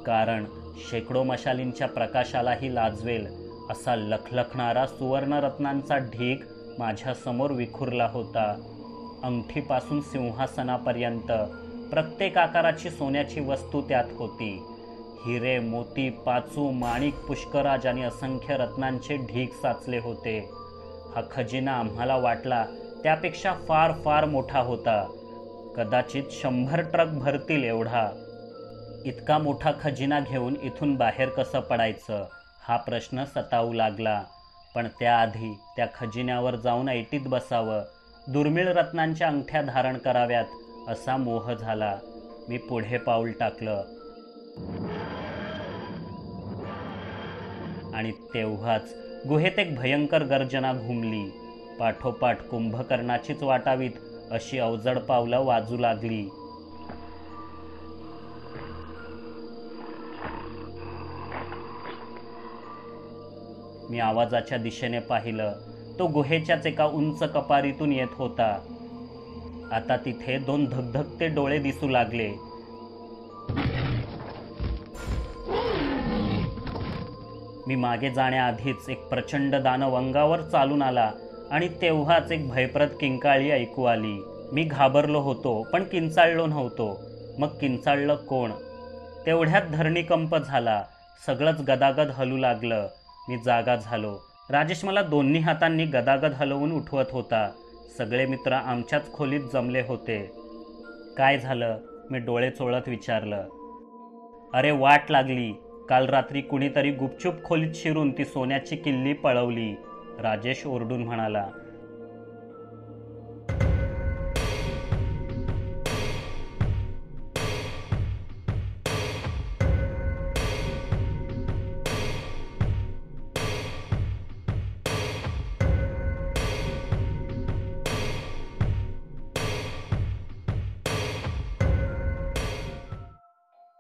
कारण शेकडो मशालींच्या प्रकाशालाही लाजवेल असा लखलखणारा सुवर्णरत्नांचा ढीग माझ्यासमोर विखुरला होता. अंगठीपासून सिंहासनापर्यंत प्रत्येक आकाराची सोन्याची वस्तू त्यात होती. हिरे, मोती, पाचू, माणिक, पुष्कराज आणि असंख्य रत्नांचे ढीग साचले होते. हा खजिना आम्हाला वाटला त्यापेक्षा फार फार मोठा होता. कदाचित 100 ट्रक भरतील एवढा. इतका मोठा खजिना घेऊन इथून बाहेर कसं पडायचं हा प्रश्न सतावू लागला. पण त्याआधी त्या खजिन्यावर जाऊन ऐटीत बसावं, दुर्मिळ रत्नांच्या अंगठ्या धारण कराव्यात असा मोह झाला. मी पुढे पाऊल टाकलं आणि तेव्हाच गुहेत एक भयंकर गर्जना घुमली. पाठोपाठ कुंभकर्णाचीच वाटावीत अशी अवजड पावलं वाजू लागली. मी आवाजाच्या दिशेने पाहिलं. तो गुहेच्याच एका उंच कपारीतून येत होता. आता तिथे 2 धगधगते डोळे दिसू लागले. मी मागे जाण्याआधीच एक प्रचंड दानव अंगावर चालून आला आणि तेव्हाच एक भयप्रद किंकाळी ऐकू आली. मी घाबरलो होतो पण किंचाळलो नव्हतो. मग किंचाळलं कोण? तेवढ्यात धरणीकंप झाला. सगळंच गदागद हलू लागलं. मी जागा झालो. राजेश मला दोन्ही हातांनी गदागद हलवून उठवत होता. सगळे मित्र आमच्याच खोलीत जमले होते. काय झालं? मी डोळे चोळत विचारलं. अरे वाट लागली. काल रात्री कुणीतरी गुपचूप खोलीत शिरून ती सोन्याची किल्ली पळवली, राजेश ओरडून म्हणाला.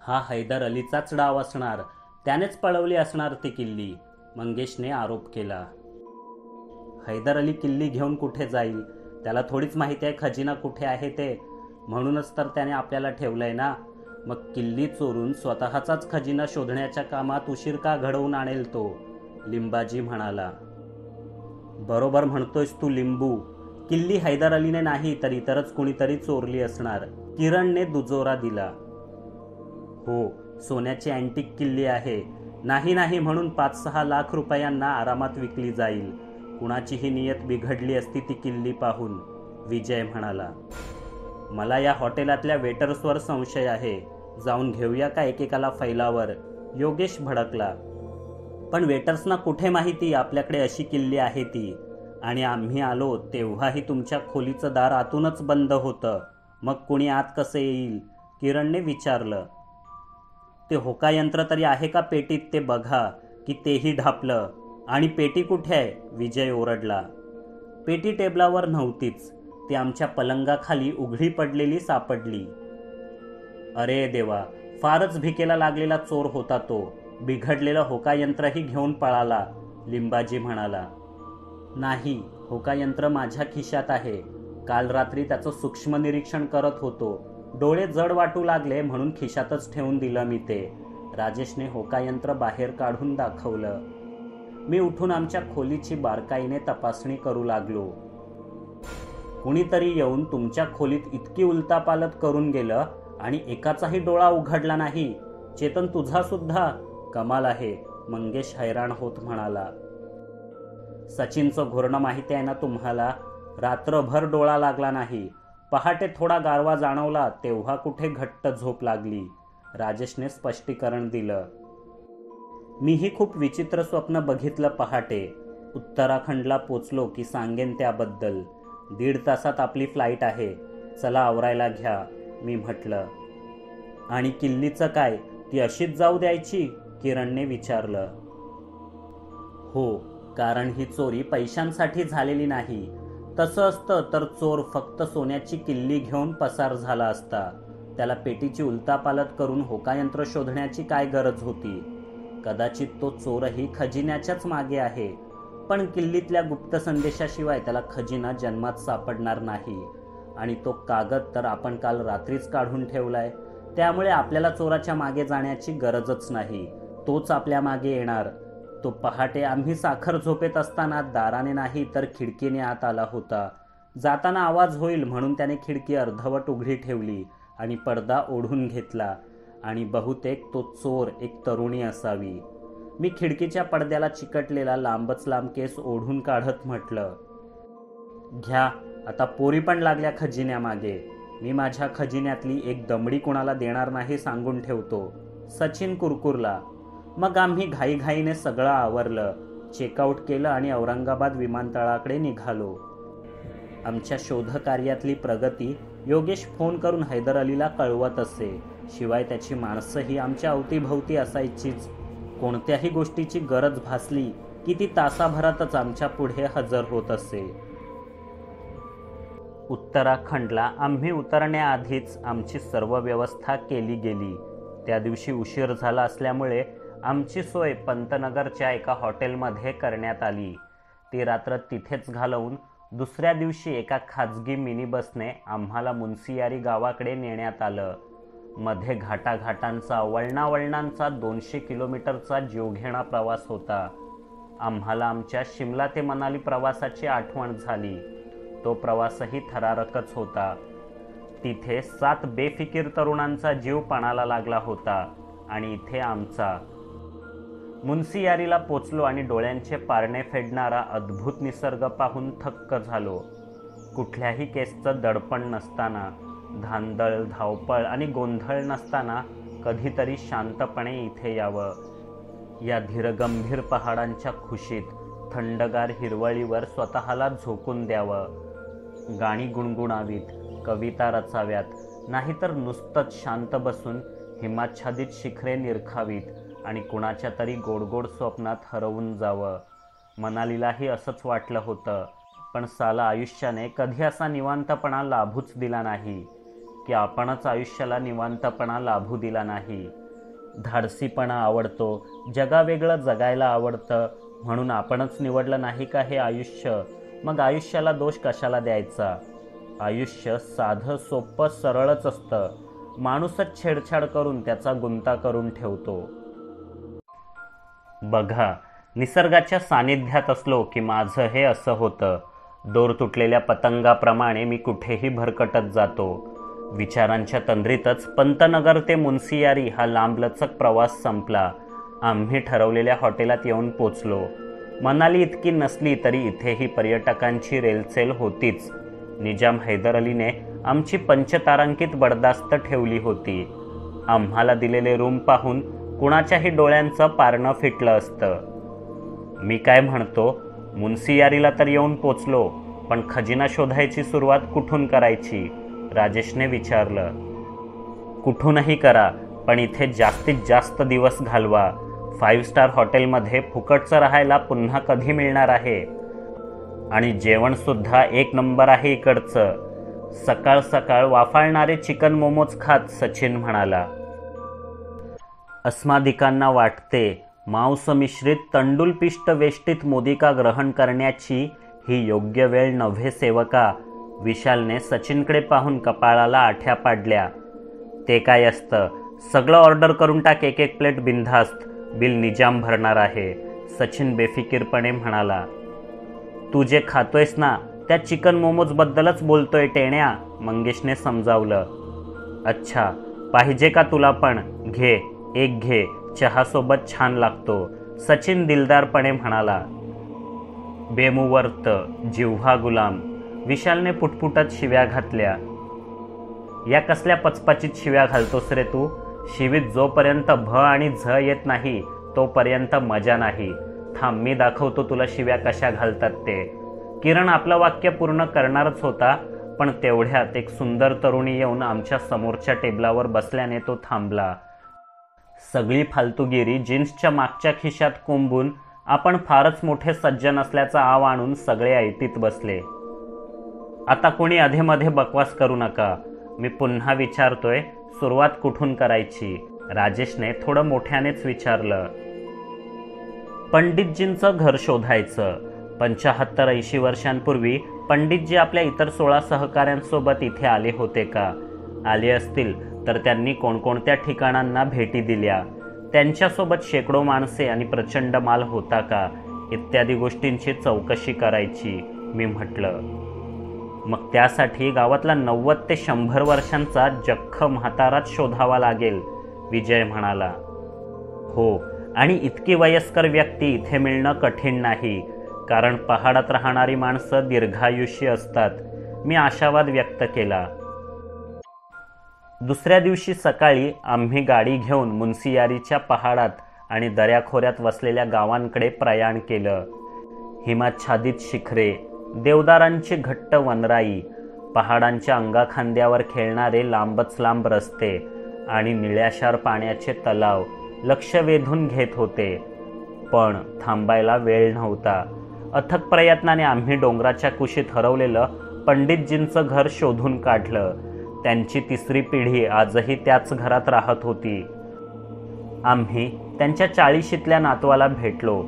हा हैदर अलीचाच डाव असणार, त्यानेच पळवली असणार ती किल्ली, मंगेशने आरोप केला. हैदर अली किल्ली घेऊन कुठे जाईल? त्याला थोडीच माहिती आहे खजिना कुठे आहे ते. म्हणूनच तर त्याने आपल्याला ठेवलंय ना. मग किल्ली चोरून स्वतःचाच खजिना शोधण्याच्या कामात उशीर का घडवून आणेल तो? लिंबाजी म्हणाला. बरोबर म्हणतोयस तू लिंबू. किल्ली हैदर अलीने नाही तर इतरच कुणीतरी चोरली असणार, किरणने दुजोरा दिला. हो, सोन्याची अँटिक किल्ली आहे. नाही म्हणून 5-6 लाख रुपयांना आरामात विकली जाईल. कुणाचीही नियत बिघडली असती ती किल्ली पाहून, विजय म्हणाला. मला या हॉटेलातल्या वेटर्सवर संशय आहे. जाऊन घेऊया का एकेकाला फैलावर? योगेश भडकला. पण वेटर्सना कुठे माहिती आपल्याकडे अशी किल्ली आहे ती? आणि आम्ही आलो तेव्हाही तुमच्या खोलीचं दार आतूनच बंद होतं. मग कुणी आत कसं येईल? किरणने विचारलं. ते होकायंत्र तरी आहे का पेटीत ते बघा, की तेही ढापलं. आणि पेटी कुठे आहे? विजय ओरडला. पेटी टेबलावर नव्हतीच, ती आमच्या पलंगाखाली उघडी पडलेली सापडली. अरे देवा, फारच भिकेला लागलेला चोर होता तो. बिघडलेलं होकायंत्रही घेऊन पळाला, लिंबाजी म्हणाला. नाही, होकायंत्र माझ्या खिशात आहे. काल रात्री त्याचं सूक्ष्म निरीक्षण करत होतो. डोळे जड वाटू लागले म्हणून खिशातच ठेवून दिलं मी ते. राजेशने होकायंत्र बाहेर काढून दाखवलं. मी उठून आमच्या खोलीची बारकाईने तपासणी करू लागलो. कुणीतरी येऊन तुमच्या खोलीत इतकी उलतापालत करून गेलं आणि एकाचाही डोळा उघडला नाही. चेतन, तुझा सुद्धा? कमाल आहे, मंगेश हैराण होत म्हणाला. सचिनचं घोरणं माहिती आहे ना तुम्हाला? रात्रभर डोळा लागला नाही. पहाटे थोडा गारवा जाणवला तेव्हा कुठे घट्ट झोप लागली, राजेशने स्पष्टीकरण दिलं. मीही खूप विचित्र स्वप्न बघितलं पहाटे. उत्तराखंडला पोचलो की सांगेन त्याबद्दल. 1.5 तासात आपली फ्लाईट आहे. चला आवरायला घ्या, मी म्हटलं. आणि किल्लीचं काय, ती अशीच जाऊ द्यायची? किरणने विचारलं. हो, कारण ही चोरी पैशांसाठी झालेली नाही. तसं असतं तर चोर फक्त सोन्याची किल्ली घेऊन पसार झाला असता. त्याला पेटीची उलतापालत करून होकायंत्र शोधण्याची काय गरज होती? कदाचित तो चोरही खजिन्याच्याच मागे आहे. पण किल्लीतल्या गुप्त संदेशाशिवाय त्याला खजिना जन्मात सापडणार नाही. आणि तो कागद तर आपण काल रात्रीच काढून ठेवलाय. त्यामुळे आपल्याला चोराच्या मागे जाण्याची गरजच नाही, तोच आपल्या मागे येणार. तो पहाटे आम्ही साखर झोपेत असताना दाराने नाही तर खिडकीने आत आला होता. जाताना आवाज होईल म्हणून त्याने खिडकी अर्धवट उघडी ठेवली आणि पडदा ओढून घेतला आणि बहुतेक तो चोर एक तरुणी असावी. मी खिडकीच्या पडद्याला चिकटलेला लांबच लांब केस ओढून काढत म्हटलं, घ्या आता पोरी पण लागल्या खजिन्यामागे. मी माझ्या खजिन्यातली एक दमडी कुणाला देणार नाही सांगून ठेवतो. सचिन कुरकुरला. मग आम्ही घाईघाईने सगळं आवरलं, चेकआउट केलं आणि औरंगाबाद विमानतळाकडे निघालो. आमच्या शोधकार्यातली प्रगती योगेश फोन करून हैदर अलीला कळवत असे. शिवाय त्याची माणसंही आमच्या अवतीभवती असायचीच. कोणत्याही गोष्टीची गरज भासली की ती तासाभरातच आमच्या पुढे हजर होत असे. उत्तराखंडला आम्ही उतरण्याआधीच आमची सर्व व्यवस्था केली गेली. त्या दिवशी उशीर झाला असल्यामुळे आमची सोय पंतनगरच्या एका हॉटेलमध्ये करण्यात आली. ती रात्र तिथेच घालवून दुसऱ्या दिवशी एका खाजगी मिनी बसने आम्हाला मुन्सियारी गावाकडे नेण्यात आलं. मध्ये घाटाघाटांचा वळणावळणांचा 200 किलोमीटरचा जीवघेणा प्रवास होता. आम्हाला आमच्या शिमला ते मनाली प्रवासाची आठवण झाली. तो प्रवासही थरारकच होता. तिथे 7 बेफिकीर तरुणांचा जीव पणाला लागला होता आणि इथे आमचा. मुन्सियारीला पोचलो आणि डोळ्यांचे पारणे फेडणारा अद्भुत निसर्ग पाहून थक्क झालो. कुठल्याही केसचं दडपण नसताना, धांदळ, धावपळ आणि गोंधळ नसताना कधीतरी शांतपणे इथे यावं. या धीरगंभीर पहाडांच्या खुशीत थंडगार हिरवळीवर स्वतःला झोकून द्यावं. गाणी गुणगुणावीत, कविता रचाव्यात, नाहीतर नुसतंच शांत बसून हिमाच्छादित शिखरे निरखावीत आणि कुणाच्या तरी गोडगोड स्वप्नात हरवून जावं. मनालीलाही असंच वाटलं होतं. पण साला आयुष्याने कधी असा निवांतपणा लाभूच दिला नाही की आपणच आयुष्याला निवांतपणा लाभू दिला नाही. धाडसीपणा आवडतो, जगावेगळं जगायला आवडतं म्हणून आपणच निवडलं नाही का हे आयुष्य? मग आयुष्याला दोष कशाला द्यायचा? आयुष्य साधं सोपं सरळच असतं. माणूसच छेडछाड करून त्याचा गुंता करून ठेवतो. बघा, निसर्गाच्या सानिध्यात असलो की माझं हे असं होतं. दोर तुटलेल्या पतंगाप्रमाणे मी कुठेही भरकटत जातो. विचारांच्या तंद्रीतच पंतनगर ते मुन्सियारी हा लांबलचक प्रवास संपला. आम्ही ठरवलेल्या हॉटेलात येऊन पोचलो. मनाली इतकी नसली तरी इथेही पर्यटकांची रेलचेल होतीच. निजाम हैदर अलीने आमची पंचतारांकित बडदास्त ठेवली होती. आम्हाला दिलेले रूम पाहून कुणाच्याही डोळ्यांचं पारणं फिटलं असतं. मी काय म्हणतो, मुन्सियारीला तर येऊन पोचलो, पण खजिना शोधायची सुरुवात कुठून करायची? राजेशने विचारलं. कुठूनही करा, पण इथे जास्तीत जास्त दिवस घालवा. 5 स्टार हॉटेलमध्ये फुकटचं राहायला पुन्हा कधी मिळणार आहे? आणि जेवणसुद्धा 1 नंबर आहे इकडचं. सकाळ सकाळ वाफाळणारे चिकन मोमोज खात सचिन म्हणाला. अस्मादिकांना वाटते मांसमिश्रित तंडुलपिष्ट वेष्टीत मोदिका ग्रहण करण्याची ही योग्य वेळ नव्हे सेवका. विशालने सचिनकडे पाहून कपाळाला आठ्या पाडल्या. ते काय असतं, सगळं ऑर्डर करून टाक, 1 प्लेट बिनधास्त. बिल निजाम भरणार आहे, सचिन बेफिकीरपणे म्हणाला. तू जे खातोयस ना त्या चिकन मोमोजबद्दलच बोलतोय टेण्या, मंगेशने समजावलं. अच्छा, पाहिजे का तुला पण? घे, 1 घे, चहासोबत छान लागतो, सचिन दिलदारपणे म्हणाला. बेमुवर्त, जिव्हा गुलाम, विशालने पुटपुटत शिव्या घातल्या. या कसल्या पचपचीत शिव्या घालतोस रे तू? शिवीत जोपर्यंत भ आणि झ येत नाही तोपर्यंत मजा नाही. थांब, मी दाखवतो तुला शिव्या कशा घालतात ते. किरण आपलं वाक्य पूर्ण करणारच होता, पण तेवढ्यात एक सुंदर तरुणी येऊन आमच्या समोरच्या टेबलावर बसल्याने तो थांबला. सगळी फालतूगिरी जीन्सच्या मागच्या खिशात कोंबून आपण फारच मोठे सज्जन असल्याचा आव आणून सगळे ऐटीत बसले. आता कोणी अधेमध्ये बकवास करू नका. मी पुन्हा विचारतोय, सुरुवात कुठून करायची? राजेशने थोडं मोठ्यानेच विचारलं. पंडितजींचं घर शोधायचं. 75-80 वर्षांपूर्वी पंडितजी आपल्या इतर 16 सहकाऱ्यांसोबत इथे आले होते का? आले असतील तर त्यांनी कोणकोणत्या ठिकाणांना भेटी दिल्या, त्यांच्यासोबत शेकडो माणसे आणि प्रचंड माल होता का, इत्यादी गोष्टींची चौकशी करायची. मी म्हटलं, मग त्यासाठी गावातला 90 ते 100 वर्षांचा जख्ख म्हाताराच शोधावा लागेल, विजय म्हणाला. हो, आणि इतकी वयस्कर व्यक्ती इथे मिळणं कठीण नाही, कारण पहाडात राहणारी माणसं दीर्घायुष्य असतात, मी आशावाद व्यक्त केला. दुसऱ्या दिवशी सकाळी आम्ही गाडी घेऊन मुन्सियारीच्या पहाडात आणि दऱ्याखोऱ्यात वसलेल्या गावांकडे प्रयाण केलं. हिमाच्छादित शिखरे, देवदारांची घट्ट वनराई, पहाडांच्या अंगाखांद्यावर खेळणारे लांबच लांब रस्ते आणि निळ्याशार पाण्याचे तलाव लक्ष वेधून घेत होते. पण थांबायला वेळ नव्हता. अथक प्रयत्नाने आम्ही डोंगराच्या कुशीत हरवलेलं पंडितजींचं घर शोधून काढलं. त्यांची 3री पिढी आजही त्याच घरात राहत होती. आम्ही त्यांच्या 40शीतल्या नातवाला भेटलो.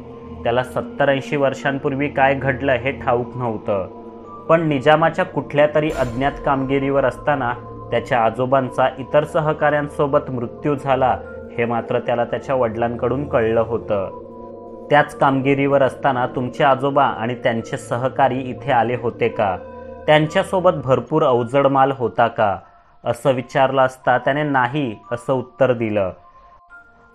त्याला 70-80 वर्षांपूर्वी काय घडलं हे ठाऊक नव्हतं, पण निजामाच्या कुठल्या तरी अज्ञात कामगिरीवर असताना त्याच्या आजोबांचा इतर सहकाऱ्यांसोबत मृत्यू झाला हे मात्र त्याला त्याच्या वडिलांकडून कळलं होतं. त्याच कामगिरीवर असताना तुमचे आजोबा आणि त्यांचे सहकारी इथे आले होते का, त्यांच्यासोबत भरपूर अवजड माल होता का, असं विचारलं असता त्याने नाही असं उत्तर दिलं.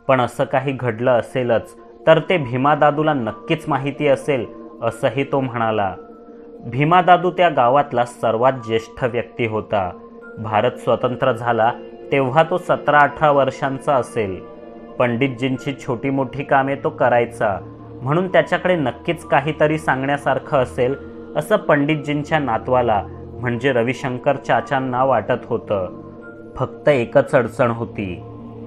पण असं काही घडलं असेलच तर ते भीमादादूला नक्कीच माहिती असेल असंही तो म्हणाला. भीमादादू त्या गावातला सर्वात ज्येष्ठ व्यक्ती होता. भारत स्वतंत्र झाला तेव्हा तो 17-18 वर्षांचा असेल. पंडितजींची छोटी मोठी कामे तो करायचा, म्हणून त्याच्याकडे नक्कीच काहीतरी सांगण्यासारखं असेल असं पंडितजींच्या नातवाला म्हणजे रविशंकर चाचांना वाटत होतं. फक्त एकच अडचण होती,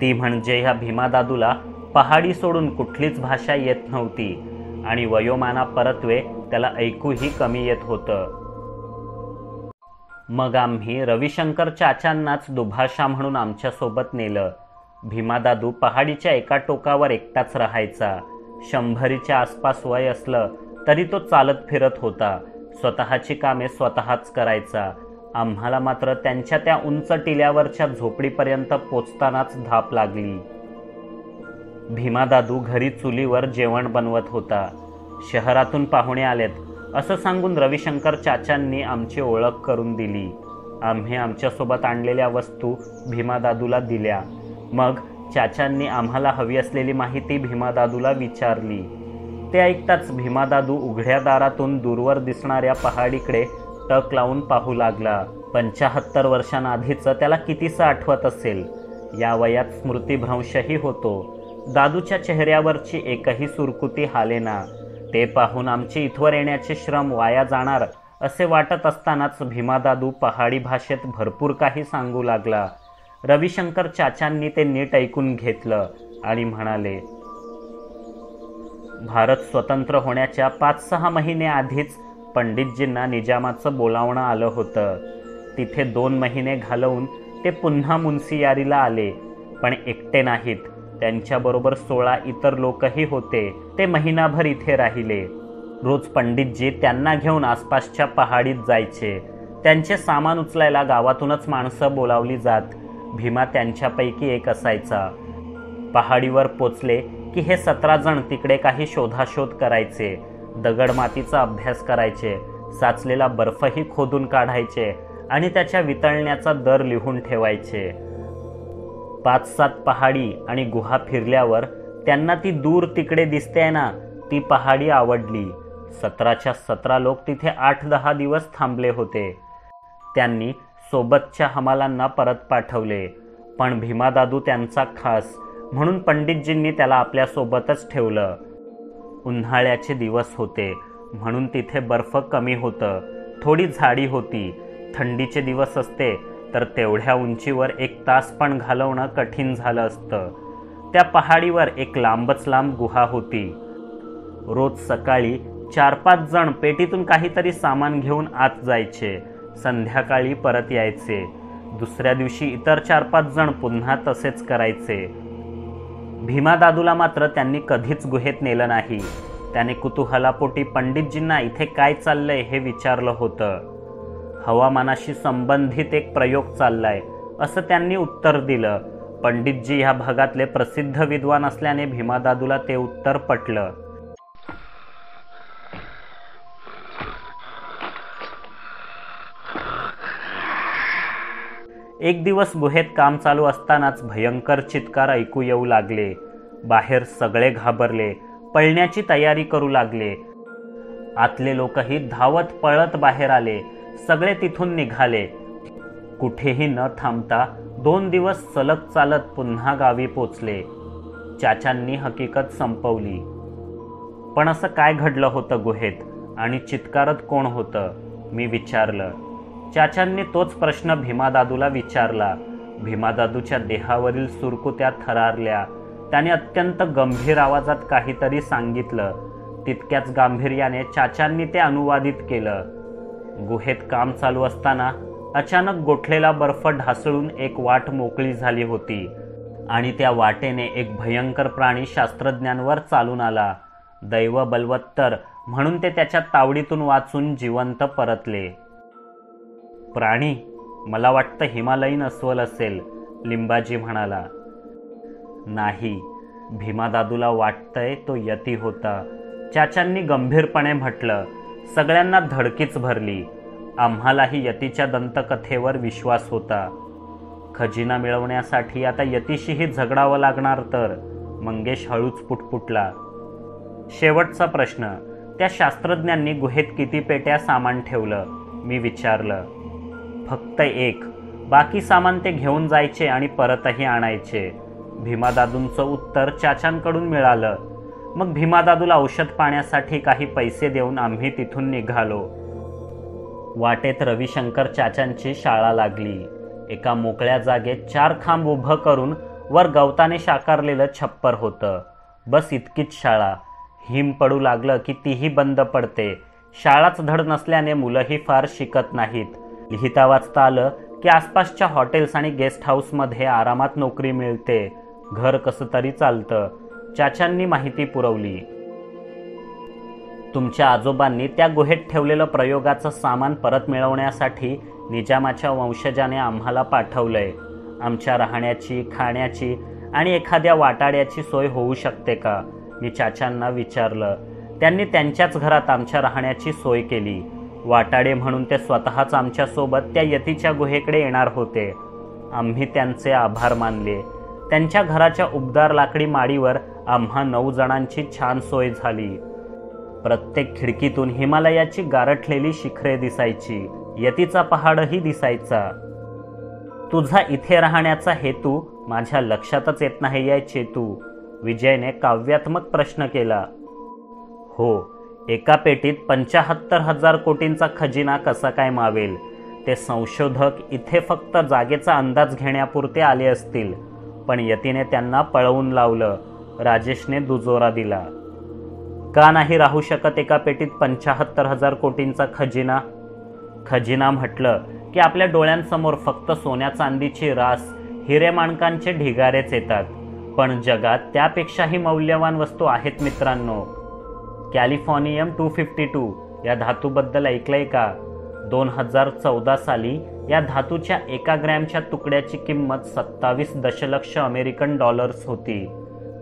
ती म्हणजे ह्या भीमादादूला पहाडी सोडून कुठलीच भाषा येत नव्हती आणि वयोमानापरत्वे त्याला ऐकूही कमी येत होतं. मग आम्ही रविशंकर चाचांनाच दुभाषा म्हणून आमच्यासोबत नेलं. भीमादादू पहाडीच्या एका टोकावर एकटाच राहायचा. 100च्या आसपास वय असलं तरी तो चालत फिरत होता. स्वतःची कामे स्वतःच करायचा. आम्हाला मात्र त्यांच्या त्या उंच टिल्यावरच्या झोपडीपर्यंत पोचतानाच धाप लागली. भीमादादू घरी चुलीवर जेवण बनवत होता. शहरातून पाहुणे आलेत असं सांगून रविशंकर चाचांनी आमची ओळख करून दिली. आम्ही आमच्यासोबत आणलेल्या वस्तू भीमादादूला दिल्या. मग चाचांनी आम्हाला हवी असलेली माहिती भीमादादूला विचारली. ते ऐकताच भीमादादू उघड्या दारातून दूरवर दिसणाऱ्या पहाडीकडे टक लावून पाहू लागला. 75 वर्षांआधीचं त्याला कितीसं आठवत असेल. या वयात स्मृतिभ्रंशही होतो. दादूच्या चेहऱ्यावरची एकही सुरकुती हालेना. ते पाहून आमचे इथवर येण्याचे श्रम वाया जाणार असे वाटत असतानाच भीमादादू पहाडी भाषेत भरपूर काही सांगू लागला. रविशंकर चाचांनी ते नीट ऐकून घेतलं आणि म्हणाले, भारत स्वतंत्र होण्याच्या 5-6 महिने आधीच पंडितजींना निजामाचं बोलावणं आलं होतं. तिथे 2 महिने घालवून ते पुन्हा मुन्सियारीला आले. पण एकटे नाहीत, त्यांच्याबरोबर 16 इतर लोकही होते. ते महिनाभर इथे राहिले. रोज पंडितजी त्यांना घेऊन आसपासच्या पहाडीत जायचे. त्यांचे सामान उचलायला गावातूनच माणसं बोलावली जात. भीमा त्यांच्यापैकी एक असायचा. पहाडीवर पोचले की हे 17 जण तिकडे काही शोधाशोध करायचे. दगडमातीचा अभ्यास करायचे. साचलेला बर्फही खोदून काढायचे आणि त्याच्या वितळण्याचा दर लिहून ठेवायचे. 5-7 पहाडी आणि गुहा फिरल्यावर त्यांना ती दूर तिकडे दिसते ना, ती पहाडी आवडली. 17च्या 17 लोक तिथे 8-10 दिवस थांबले होते. त्यांनी सोबतच्या हमालांना परत पाठवले. पण भीमादादू त्यांचा खास, म्हणून पंडितजींनी त्याला आपल्यासोबतच ठेवलं. उन्हाळ्याचे दिवस होते म्हणून तिथे बर्फ कमी होतं. थोडी झाडी होती. थंडीचे दिवस असते तर तेवढ्या उंचीवर 1 तास पण घालवणं कठीण झालं असतं. त्या पहाडीवर एक लांबच लांब गुहा होती. रोज सकाळी 4-5 जण पेटीतून काहीतरी सामान घेऊन आत जायचे. संध्याकाळी परत यायचे. दुसऱ्या दिवशी इतर 4-5 जण पुन्हा तसेच करायचे. भीमादादूला मात्र त्यांनी कधीच गुहेत नेलं नाही. त्याने कुतूहलापोटी पंडितजींना इथे काय चाललंय हे विचारलं होतं. हवामानाशी संबंधित एक प्रयोग चाललाय असं त्यांनी उत्तर दिलं. पंडितजी ह्या भागातले प्रसिद्ध विद्वान असल्याने भीमादादूला ते उत्तर पटलं. एक दिवस गुहेत काम चालू असतानाच भयंकर चित्कार ऐकू येऊ लागले. बाहेर सगळे घाबरले, पळण्याची तयारी करू लागले. आतले लोकही धावत पळत बाहेर आले. सगळे तिथून निघाले. कुठेही न थांबता 2 दिवस सलग चालत पुन्हा गावी पोचले. चाचांनी हकीकत संपवली. पण असं काय घडलं होतं गुहेत आणि चित्कारत कोण होतं, मी विचारलं. चाचांनी तोच प्रश्न भीमादादूला विचारला. भीमादादूच्या देहावरील सुरकुत्या थरारल्या. त्याने अत्यंत गंभीर आवाजात काहीतरी सांगितलं. तितक्याच गांभीर्याने चाचांनी ते अनुवादित केलं. गुहेत काम चालू असताना अचानक गोठलेला बर्फ ढासळून एक वाट मोकळी झाली होती आणि त्या वाटेने एक भयंकर प्राणी शास्त्रज्ञांवर चालून आला. दैव बलवत्तर म्हणून ते त्याच्या तावडीतून वाचून जिवंत परतले. प्राणी? मला वाटतं हिमालयीन अस्वल असेल, लिंबाजी म्हणाला. नाही, भीमादादूला वाटतंय तो यती होता, चाचांनी गंभीरपणे म्हटलं. सगळ्यांना धडकीच भरली. आम्हालाही यतीच्या दंतकथेवर विश्वास होता. खजिना मिळवण्यासाठी आता यतीशीही झगडावं लागणार तर, मंगेश हळूच पुटपुटला. शेवटचा प्रश्न, त्या शास्त्रज्ञांनी गुहेत किती पेट्या सामान ठेवलं, मी विचारलं. फक्त 1. बाकी सामान ते घेऊन जायचे आणि परतही आणायचे. भीमादादूंचं उत्तर चाचांकडून मिळालं. मग भीमादादूला औषध पाण्यासाठी काही पैसे देऊन आम्ही तिथून निघालो. वाटेत रविशंकर चाचांची शाळा लागली. एका मोकळ्या जागेत 4 खांब उभं करून वर गवताने शाकारलेलं छप्पर होतं. बस इतकीच शाळा. हिम पडू लागलं की तीही बंद पडते. शाळाच धड नसल्याने मुलंही फार शिकत नाहीत. लिहिता वाचता आलं की आसपासच्या हॉटेल्स आणि गेस्ट हाऊसमध्ये आरामात नोकरी मिळते. घर कसं तरी चालतं. चाचांनी माहिती पुरवली. तुमच्या आजोबांनी त्या गुहेत ठेवलेलं प्रयोगाचं सामान परत मिळवण्यासाठी निजामाच्या वंशजाने आम्हाला पाठवलंय. आमच्या राहण्याची, खाण्याची आणि एखाद्या वाटाड्याची सोय होऊ शकते का, मी चाचांना विचारलं. त्यांनी त्यांच्याच घरात आमच्या राहण्याची सोय केली. वाटाडे म्हणून ते स्वतःच आमच्यासोबत त्या यतीच्या गुहेकडे येणार होते. आम्ही त्यांचे आभार मानले. त्यांच्या घराच्या उबदार लाकडी माडीवर आम्हा 9 जणांची छान सोय झाली. प्रत्येक खिडकीतून हिमालयाची गारठलेली शिखरे दिसायची. यतीचा पहाडही दिसायचा. तुझा इथे राहण्याचा हेतू माझ्या लक्षातच येत नाही आहे चेतू, विजयने काव्यात्मक प्रश्न केला. हो, एका पेटीत 75,000 कोटींचा खजिना कसा काय मावेल? ते संशोधक इथे फक्त जागेचा अंदाज घेण्यापुरते आले असतील, पण यतीने त्यांना पळवून लावलं, राजेशने दुजोरा दिला. का नाही राहू शकत एका पेटीत 75,000 कोटींचा खजिना? खजिना म्हटलं की आपल्या डोळ्यांसमोर फक्त सोन्या चांदीची रास, हिरेमाणकांचे ढिगारेच येतात. पण जगात त्यापेक्षाही मौल्यवान वस्तू आहेत मित्रांनो. कॅलिफोर्नियम 252 या धातूबद्दल ऐकलंय का? 2014 साली या धातूच्या 1 ग्रॅमच्या तुकड्याची किंमत 27 दशलक्ष अमेरिकन डॉलर्स होती,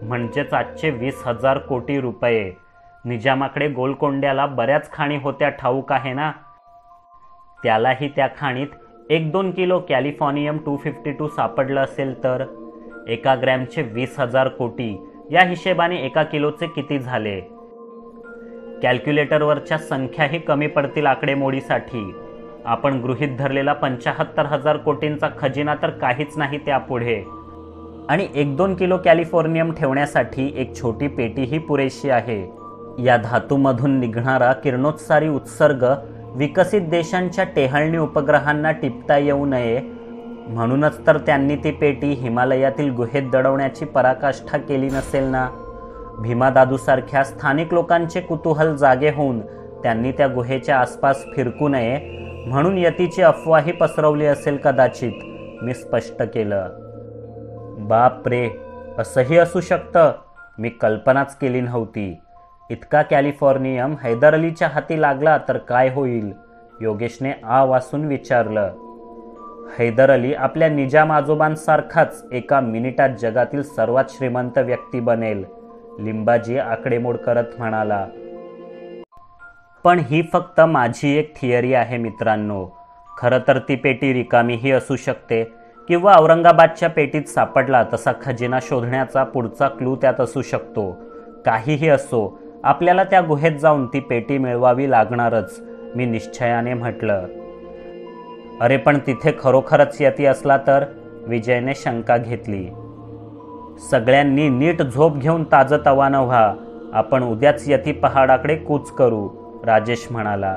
म्हणजेच आजचे 20,000 कोटी रुपये. निजामाकडे गोलकोंड्याला बऱ्याच खाणी होत्या, ठाऊक आहे ना? त्यालाही त्या खाणीत 1-2 किलो कॅलिफोर्नियम 252 सापडलं असेल तर 1 ग्रॅमचे 20,000 कोटी, या हिशेबाने 1 किलोचे किती झाले? कॅल्क्युलेटरवरच्या संख्याही कमी पडतील आकडेमोडीसाठी. आपण गृहीत धरलेला 75,000 कोटींचा खजिना तर काहीच नाही त्यापुढे. आणि 1-2 किलो कॅलिफोर्नियम ठेवण्यासाठी एक छोटी पेटीही पुरेशी आहे. या धातूमधून निघणारा किरणोत्सारी उत्सर्ग विकसित देशांच्या टेहळणी उपग्रहांना टिपता येऊ नये म्हणूनच तर त्यांनी ती पेटी हिमालयातील गुहेत दडवण्याची पराकाष्ठा केली नसेल ना. भीमादादूसारख्या स्थानिक लोकांचे कुतूहल जागे होऊन त्यांनी त्या गुहेच्या आसपास फिरकू नये म्हणून यतीची अफवाही पसरवली असेल कदाचित, मी स्पष्ट केलं. बाप रे, असंही असू शकतं, मी कल्पनाच केली नव्हती. इतका कॅलिफोर्नियम हैदर अलीच्या हाती लागला तर काय होईल? योगेशने आ वासून विचारलं. हैदर अली आपल्या निजाम आजोबांसारखाच एका मिनिटात जगातील सर्वात श्रीमंत व्यक्ती बनेल, लिंबाजी आकडेमोड करत म्हणाला. पण ही फक्त माझी एक थिअरी आहे मित्रांनो. खरं तर ती पेटी रिकामीही असू शकते किंवा औरंगाबादच्या पेटीत सापडला तसा खजिना शोधण्याचा पुढचा क्लू त्यात असू शकतो. काहीही असो, आपल्याला त्या गुहेत जाऊन ती पेटी मिळवावी लागणारच, मी निश्चयाने म्हटलं. अरे पण तिथे खरोखरच यती असला तर? विजयने शंका घेतली. सगळ्यांनी नीट झोप घेऊन ताजतवानं व्हा, आपण उद्याच यती पहाडाकडे कूच करू, राजेश म्हणाला.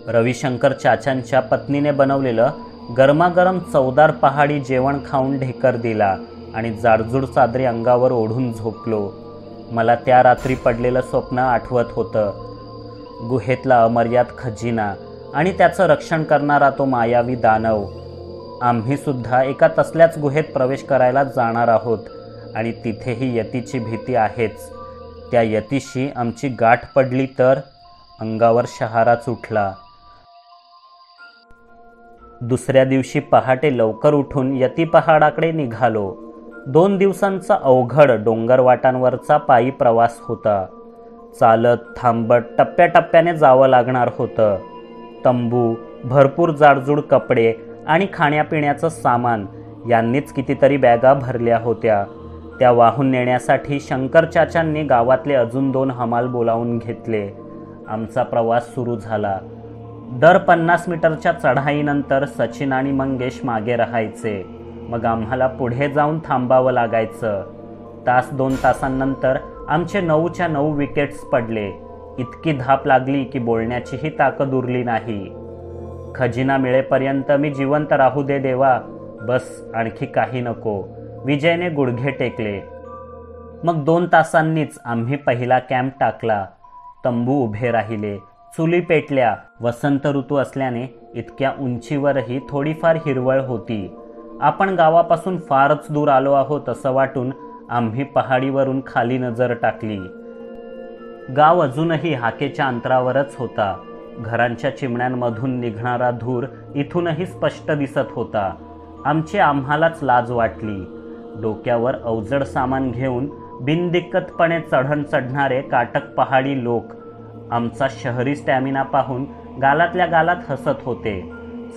रविशंकर चाचांच्या पत्नीने बनवलेलं गरमागरम चवदार पहाडी जेवण खाऊन ढेकर दिला आणि जाडजूड चादरी अंगावर ओढून झोपलो. मला त्या रात्री पडलेलं स्वप्न आठवत होतं. गुहेतला अमर्याद खजिना आणि त्याचं रक्षण करणारा तो मायावी दानव. आम्ही सुद्धा एका तसल्याच गुहेत प्रवेश करायला जाणार आहोत आणि तिथेही यतीची भीती आहेच. त्या यतीशी आमची गाठ पडली तर? अंगावर शहाराच उठला. दुसऱ्या दिवशी पहाटे लवकर उठून यती पहाडाकडे निघालो. 2 दिवसांचा अवघड डोंगरवाटांवरचा पायी प्रवास होता. चालत थांबत टप्प्याटप्प्याने जावं लागणार होतं. तंबू, भरपूर जाडजूड कपडे आणि खाण्यापिण्याचं सामान यांनीच कितीतरी बॅगा भरल्या होत्या. त्या वाहून नेण्यासाठी शंकर चाचांनी गावातले अजून 2 हमाल बोलावून घेतले. आमचा प्रवास सुरू झाला. दर 50 मीटरच्या चढाईनंतर सचिन आणि मंगेश मागे राहायचे. मग आम्हाला पुढे जाऊन थांबावं लागायचं. 1-2 तासांनंतर आमचे 9च्या 9 विकेट्स पडले. इतकी धाप लागली की बोलण्याचीही ताकद उरली नाही. खजिना मिळेपर्यंत मी जिवंत राहू दे देवा, बस आणखी काही नको, विजयने गुडघे टेकले. मग 2 तासांनीच आम्ही पहिला कॅम्प टाकला. तंबू उभे राहिले, चुली पेटल्या. वसंत ऋतू असल्याने इतक्या उंचीवरही थोडीफार हिरवळ होती. आपण गावापासून फारच दूर आलो आहोत असं वाटून आम्ही पहाडीवरून खाली नजर टाकली. गाव अजूनही हाकेच्या अंतरावरच होता. घरांच्या चिमण्यांमधून निघणारा धूर इथूनही स्पष्ट दिसत होता. आमची आम्हालाच लाज वाटली. डोक्यावर अवजड सामान घेऊन बिनदिक्कतपणे चढण चढणारे काटक पहाडी लोक आमचा शहरी स्टॅमिना पाहून गालातल्या गालात हसत होते.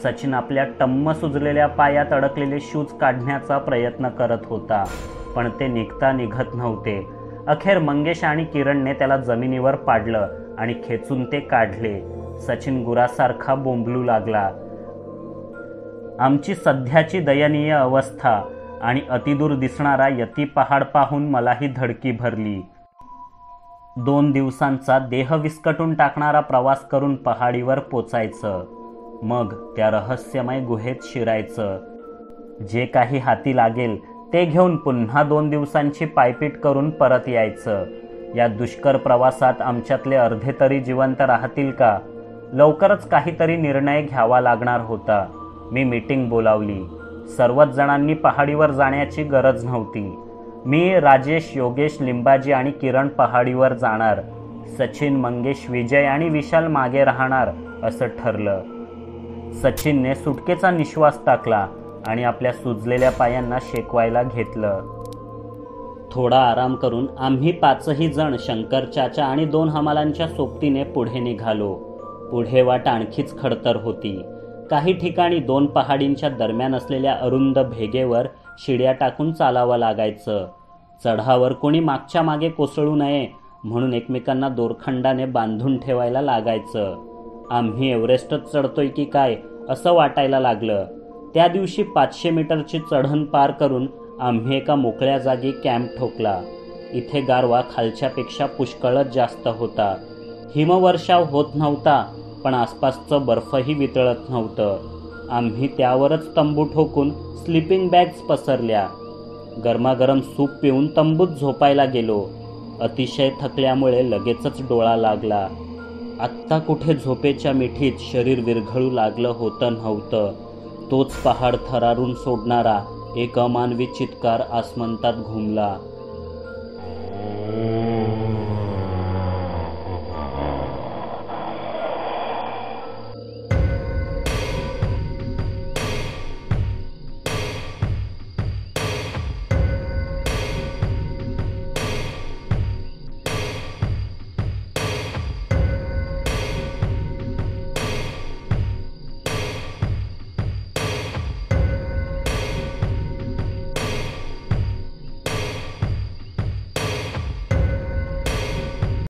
सचिन आपल्या टम्म सुजलेल्या पायात अडकलेले शूज काढण्याचा प्रयत्न करत होता, पण ते निघता निघत नव्हते. अखेर मंगेश आणि किरणने त्याला जमिनीवर पाडलं आणि खेचून ते काढले. सचिन गुरासारखा बोंबलू लागला. आमची सध्याची दयनीय अवस्था आणि अतिदूर दिसणारा यती पहाड पाहून मलाही धडकी भरली. 2 दिवसांचा देह विस्कटून टाकणारा प्रवास करून पहाडीवर पोचायचं, मग त्या रहस्यमय गुहेत शिरायचं. जे काही हाती लागेल ते घेऊन पुन्हा 2 दिवसांची पायपीट करून परत यायचं. या दुष्कर प्रवासात आमच्यातले अर्धे तरी जिवंत राहतील का? लवकरच काहीतरी निर्णय घ्यावा लागणार होता. मी मीटिंग बोलावली. सर्वच जणांनी पहाडीवर जाण्याची गरज नव्हती. मी, राजेश, योगेश, लिंबाजी आणि किरण पहाडीवर जाणार. सचिन, मंगेश, विजय आणि विशाल मागे राहणार असं ठरलं. सचिनने सुटकेचा निश्वास टाकला आणि आपल्या सुजलेल्या पायांना शेकवायला घेतलं. थोडा आराम करून आम्ही 5ही जण शंकर चाचा आणि 2 हमालांच्या सोबतीने पुढे निघालो. पुढे वाट आणखीच खडतर होती. काही ठिकाणी 2 पहाडींच्या दरम्यान असलेल्या अरुंद भेगेवर शिड्या टाकून चालावं लागायचं. चढावर कोणी मागच्या मागे कोसळू नये म्हणून एकमेकांना दोरखंडाने बांधून ठेवायला लागायचं. आम्ही एव्हरेस्टच चढतोय की काय असं वाटायला लागलं. त्या दिवशी 500 मीटरची चढण पार करून आम्ही एका मोकळ्या जागी कॅम्प ठोकला. इथे गारवा खालच्यापेक्षा पुष्कळच जास्त होता. हिमवर्षाव होत नव्हता, पण आसपासचं बर्फही वितळत नव्हतं. आम्ही त्यावरच तंबू ठोकून स्लीपिंग बॅग्स पसरल्या. गरमागरम सूप पिऊन तंबूत झोपायला गेलो. अतिशय थकल्यामुळे लगेचच डोळा लागला. आत्ता कुठे झोपेच्या मिठीत शरीर विरघळू लागलं होतं नव्हतं. तोच पहाड थरारून सोडणारा एक अमानवी चित्कार आसमंतात घुमला.